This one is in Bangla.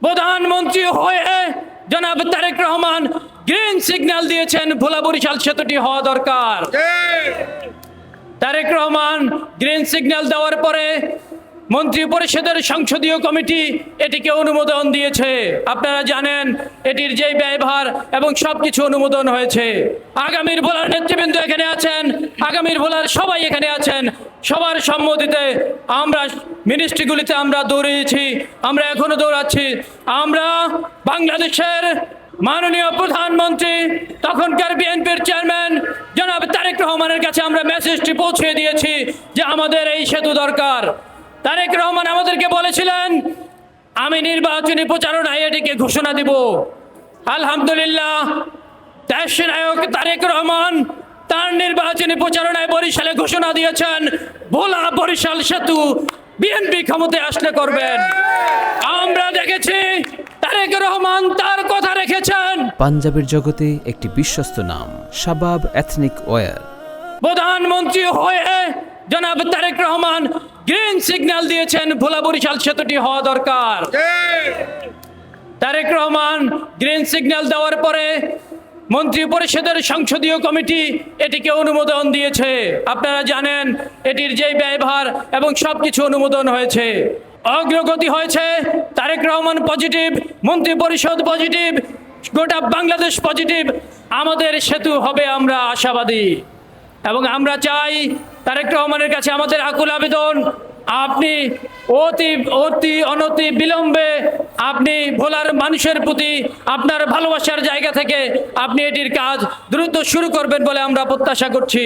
প্রধানমন্ত্রী হয়ে জনাব তারেক রহমান গ্রিন সিগন্যাল দিয়েছেন ভোলা বরিশাল সেতুটি হওয়া দরকার। তারেক রহমান গ্রিন সিগন্যাল দেওয়ার পরে মন্ত্রী পরিষদের সংসদীয় কমিটি এটিকে অনুমোদন দিয়েছে। আপনারা জানেন এটির যে ব্যয়ভার এবং সবকিছু অনুমোদন হয়েছে। আগামীর ভোলার নেতৃবৃন্দ এখানে আছেন, আগামীর ভোলার সবাই এখানে আছেন। সবার সম্মতিতে আমরা মিনিস্ট্রিগুলিতে আমরা দৌড়িয়েছি, আমরা এখনো দৌড়াচ্ছি। আমরা বাংলাদেশের মাননীয় প্রধানমন্ত্রী তখনকার বিএনপির চেয়ারম্যান জনাব তারেক রহমানের কাছে আমরা মেসেজটি পৌঁছে দিয়েছি যে আমাদের এই সেতু দরকার। তারেক রহমান আমাদেরকে বলেছিলেন আমি নির্বাচনী প্রচারণায় এটিকে ঘোষণা দিব। আলহামদুলিল্লাহ, দেশনায়ক তারেক রহমান তার নির্বাচনী প্রচারণায় বরিশালে ঘোষণা দিয়েছেন ভোলা বরিশাল সেতু বিএনপি ক্ষমতায় আসলে করবেন। আমরা দেখেছি তারেক রহমান তার কথা রেখেছেন। পাঞ্জাবের জগতে একটি বিশ্বস্ত নাম শাবাব এথনিক ওয়্যার। প্রধানমন্ত্রী হয়ে জনাব তারেক রহমান গ্রিন সিগন্যাল দিয়েছেন ভোলা বরিশাল সেতুটি হওয়া দরকার। তারেক রহমান গ্রিন সিগন্যাল দেওয়ার পরে মন্ত্রী পরিষদের সংসদীয় কমিটি এটিকে অনুমোদন দিয়েছে। আপনারা জানেন এটির যে ব্যয়ভার এবং সবকিছু অনুমোদন হয়েছে। অগ্রগতি হয়েছে। তারেক রহমান পজিটিভ, মন্ত্রী পরিষদ পজিটিভ, গোটা বাংলাদেশ পজিটিভ। আমাদের সেতু হবে, আমরা আশাবাদী এবং আমরা চাই তারেক রহমানের কাছে আমাদের আকুল আবেদন, আপনি অনতি বিলম্বে আপনি ভোলার মানুষের প্রতি আপনার ভালোবাসার জায়গা থেকে আপনি এটির কাজ দ্রুত শুরু করবেন বলে আমরা প্রত্যাশা করছি।